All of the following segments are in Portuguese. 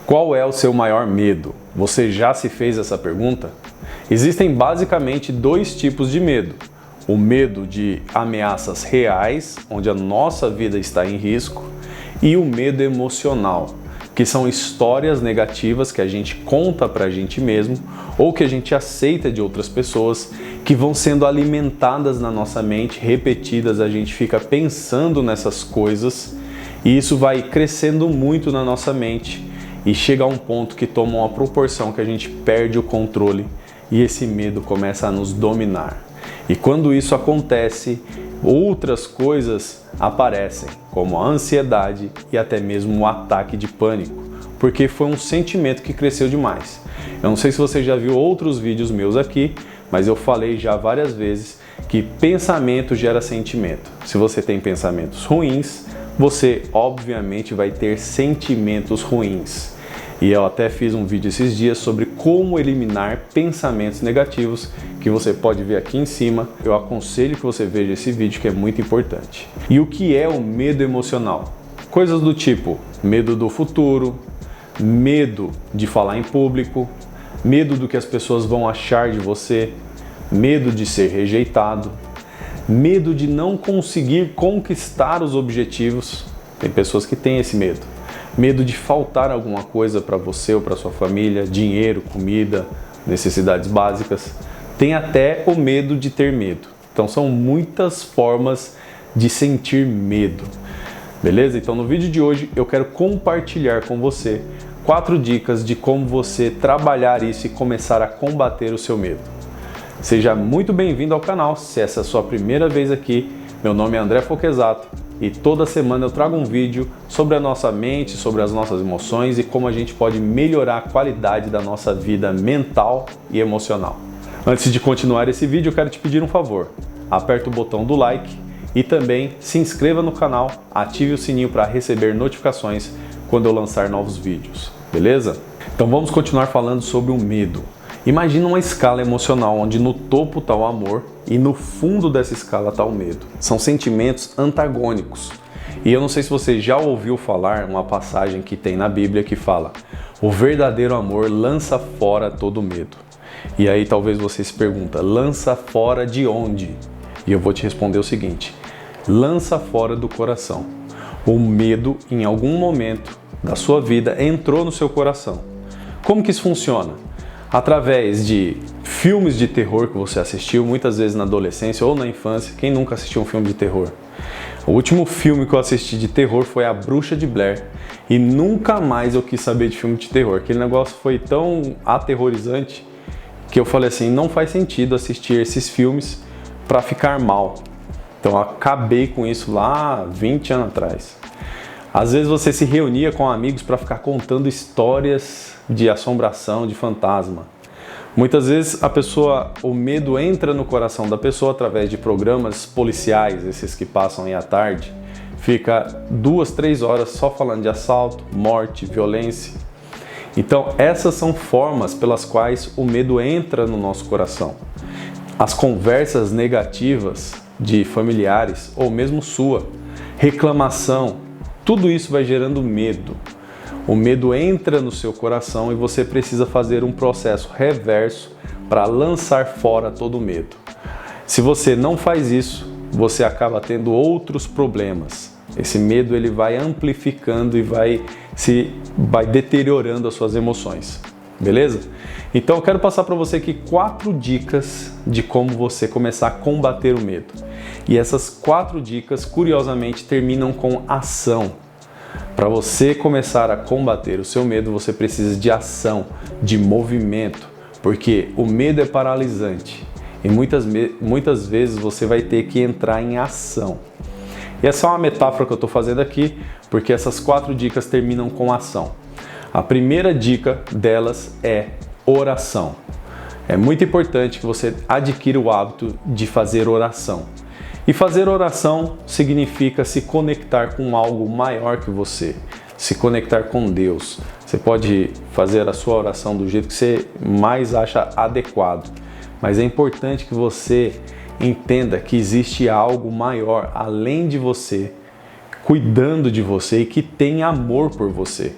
Qual é o seu maior medo? Você já se fez essa pergunta? Existem basicamente dois tipos de medo. O medo de ameaças reais, onde a nossa vida está em risco, e o medo emocional, que são histórias negativas que a gente conta pra gente mesmo ou que a gente aceita de outras pessoas, que vão sendo alimentadas na nossa mente, repetidas, a gente fica pensando nessas coisas e isso vai crescendo muito na nossa mente e chega a um ponto que toma uma proporção que a gente perde o controle e esse medo começa a nos dominar. E quando isso acontece, outras coisas aparecem, como a ansiedade e até mesmo o ataque de pânico, porque foi um sentimento que cresceu demais. Eu não sei se você já viu outros vídeos meus aqui, mas eu falei já várias vezes que pensamento gera sentimento. Se você tem pensamentos ruins, você obviamente vai ter sentimentos ruins. E eu até fiz um vídeo esses dias sobre como eliminar pensamentos negativos, que você pode ver aqui em cima. Eu aconselho que você veja esse vídeo, que é muito importante. E o que é o medo emocional? Coisas do tipo medo do futuro, medo de falar em público, medo do que as pessoas vão achar de você, medo de ser rejeitado, medo de não conseguir conquistar os objetivos. Tem pessoas que têm esse medo. Medo de faltar alguma coisa para você ou para sua família, dinheiro, comida, necessidades básicas. Tem até o medo de ter medo. Então são muitas formas de sentir medo. Beleza? Então no vídeo de hoje eu quero compartilhar com você 4 dicas de como você trabalhar isso e começar a combater o seu medo. Seja muito bem-vindo ao canal. Se essa é a sua primeira vez aqui, meu nome é André Foquesato e toda semana eu trago um vídeo sobre a nossa mente, sobre as nossas emoções e como a gente pode melhorar a qualidade da nossa vida mental e emocional. Antes de continuar esse vídeo, eu quero te pedir um favor. Aperta o botão do like e também se inscreva no canal, ative o sininho para receber notificações quando eu lançar novos vídeos, beleza? Então vamos continuar falando sobre o medo. Imagina uma escala emocional onde no topo está o amor e no fundo dessa escala está o medo. São sentimentos antagônicos. E eu não sei se você já ouviu falar uma passagem que tem na Bíblia que fala: o verdadeiro amor lança fora todo medo. E aí talvez você se pergunta: lança fora de onde? E eu vou te responder o seguinte: lança fora do coração. O medo em algum momento da sua vida entrou no seu coração. Como que isso funciona? Através de filmes de terror que você assistiu, muitas vezes na adolescência ou na infância. Quem nunca assistiu um filme de terror? O último filme que eu assisti de terror foi A Bruxa de Blair e nunca mais eu quis saber de filme de terror. Aquele negócio foi tão aterrorizante que eu falei assim, não faz sentido assistir esses filmes para ficar mal. Então eu acabei com isso lá 20 anos atrás. Às vezes você se reunia com amigos para ficar contando histórias de assombração, de fantasma. Muitas vezes o medo entra no coração da pessoa através de programas policiais, esses que passam aí à tarde. Fica 2, 3 horas só falando de assalto, morte, violência. Então essas são formas pelas quais o medo entra no nosso coração. As conversas negativas de familiares ou mesmo sua, reclamação, tudo isso vai gerando medo. O medo entra no seu coração e você precisa fazer um processo reverso para lançar fora todo o medo. Se você não faz isso, você acaba tendo outros problemas. Esse medo ele vai amplificando e vai deteriorando as suas emoções. Beleza? Então eu quero passar para você aqui 4 dicas de como você começar a combater o medo. E essas 4 dicas, curiosamente, terminam com ação. Para você começar a combater o seu medo, você precisa de ação, de movimento, porque o medo é paralisante e muitas vezes você vai ter que entrar em ação. E essa é uma metáfora que eu estou fazendo aqui, porque essas 4 dicas terminam com ação. A primeira dica delas é oração. É muito importante que você adquira o hábito de fazer oração. E fazer oração significa se conectar com algo maior que você, se conectar com Deus. Você pode fazer a sua oração do jeito que você mais acha adequado, mas é importante que você entenda que existe algo maior além de você, cuidando de você e que tem amor por você.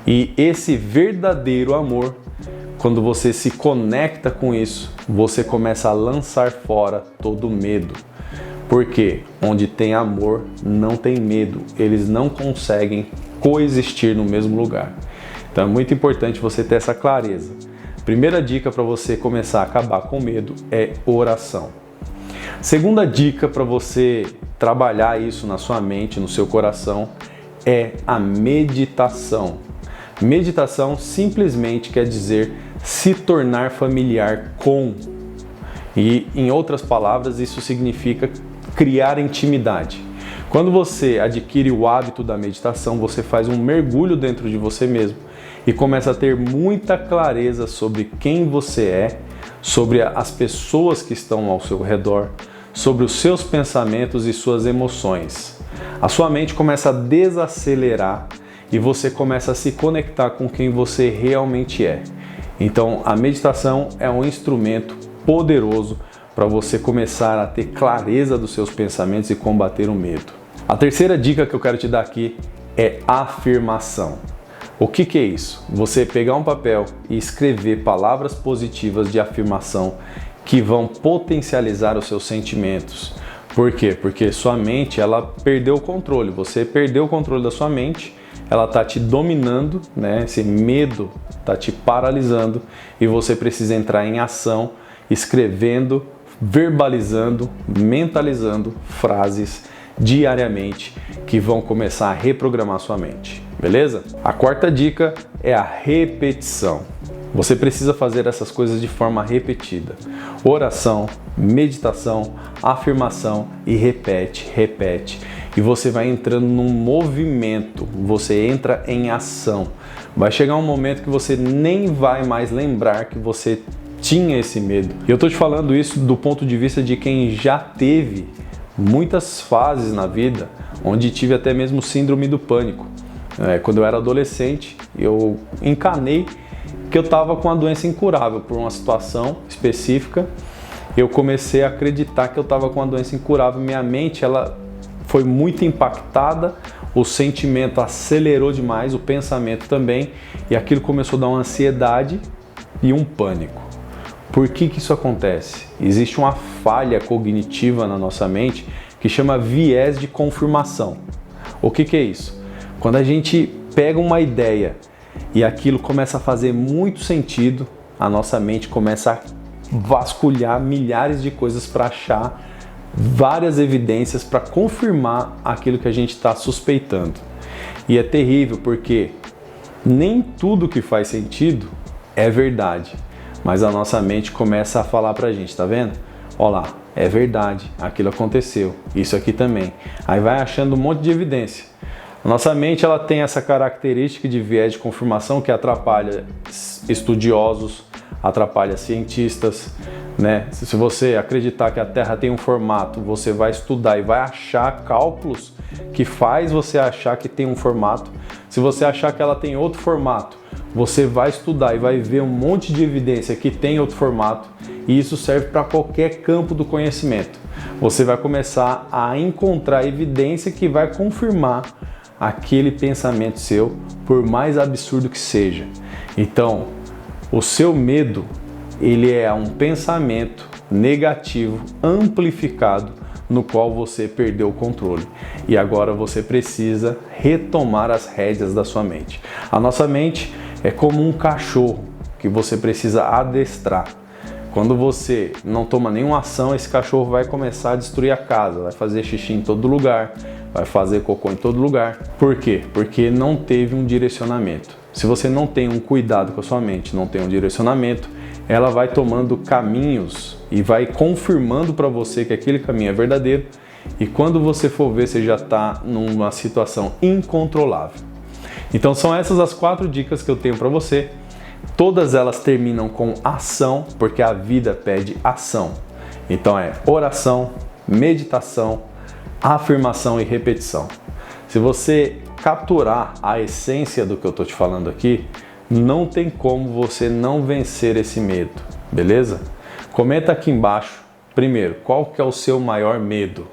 E esse verdadeiro amor, quando você se conecta com isso, você começa a lançar fora todo medo. Porque onde tem amor, não tem medo. Eles não conseguem coexistir no mesmo lugar. Então é muito importante você ter essa clareza. Primeira dica para você começar a acabar com medo é oração. Segunda dica para você trabalhar isso na sua mente, no seu coração, é a meditação. Meditação simplesmente quer dizer se tornar familiar com. E, em outras palavras, isso significa criar intimidade. Quando você adquire o hábito da meditação, você faz um mergulho dentro de você mesmo e começa a ter muita clareza sobre quem você é, sobre as pessoas que estão ao seu redor, sobre os seus pensamentos e suas emoções. A sua mente começa a desacelerar e você começa a se conectar com quem você realmente é. Então, a meditação é um instrumento poderoso para você começar a ter clareza dos seus pensamentos e combater o medo. A terceira dica que eu quero te dar aqui é afirmação. O que é isso? Você pegar um papel e escrever palavras positivas de afirmação que vão potencializar os seus sentimentos. Por quê? Porque sua mente, ela perdeu o controle. Você perdeu o controle da sua mente, ela está te dominando, né? Esse medo está te paralisando e você precisa entrar em ação, escrevendo, verbalizando, mentalizando frases diariamente que vão começar a reprogramar sua mente, beleza? A quarta dica é a repetição. Você precisa fazer essas coisas de forma repetida. Oração, meditação, afirmação e repete. E você vai entrando num movimento, você entra em ação. Vai chegar um momento que você nem vai mais lembrar que você tinha esse medo. E eu tô te falando isso do ponto de vista de quem já teve muitas fases na vida, onde tive até mesmo síndrome do pânico. Quando eu era adolescente, eu encanei que eu estava com uma doença incurável por uma situação específica. Eu comecei a acreditar que eu estava com uma doença incurável. Minha mente, ela foi muito impactada, o sentimento acelerou demais, o pensamento também, e aquilo começou a dar uma ansiedade e um pânico. Por que isso acontece? Existe uma falha cognitiva na nossa mente que chama viés de confirmação. O que é isso? Quando a gente pega uma ideia e aquilo começa a fazer muito sentido, a nossa mente começa a vasculhar milhares de coisas para achar várias evidências para confirmar aquilo que a gente está suspeitando. E é terrível porque nem tudo que faz sentido é verdade. Mas a nossa mente começa a falar pra gente, tá vendo? Ó lá, é verdade, aquilo aconteceu, isso aqui também. Aí vai achando um monte de evidência. A nossa mente, ela tem essa característica de viés de confirmação que atrapalha estudiosos, atrapalha cientistas, né? Se você acreditar que a Terra tem um formato, você vai estudar e vai achar cálculos que faz você achar que tem um formato. Se você achar que ela tem outro formato, você vai estudar e vai ver um monte de evidência que tem outro formato, e isso serve para qualquer campo do conhecimento. Você vai começar a encontrar evidência que vai confirmar aquele pensamento seu, por mais absurdo que seja. Então, o seu medo, ele é um pensamento negativo amplificado no qual você perdeu o controle. E agora você precisa retomar as rédeas da sua mente. A nossa mente é como um cachorro que você precisa adestrar. Quando você não toma nenhuma ação, esse cachorro vai começar a destruir a casa, vai fazer xixi em todo lugar, vai fazer cocô em todo lugar. Por quê? Porque não teve um direcionamento. Se você não tem um cuidado com a sua mente, não tem um direcionamento, ela vai tomando caminhos e vai confirmando para você que aquele caminho é verdadeiro, e quando você for ver, você já está numa situação incontrolável. Então são essas as 4 dicas que eu tenho para você. Todas elas terminam com ação, porque a vida pede ação. Então é oração, meditação, afirmação e repetição. Se você capturar a essência do que eu estou te falando aqui, não tem como você não vencer esse medo, beleza? Comenta aqui embaixo, primeiro, qual que é o seu maior medo?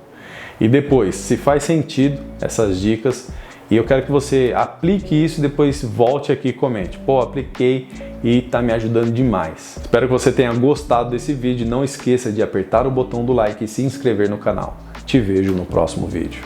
E depois, se faz sentido essas dicas, E eu quero que você aplique isso e depois volte aqui e comente. Pô, apliquei e tá me ajudando demais. Espero que você tenha gostado desse vídeo. Não esqueça de apertar o botão do like e se inscrever no canal. Te vejo no próximo vídeo.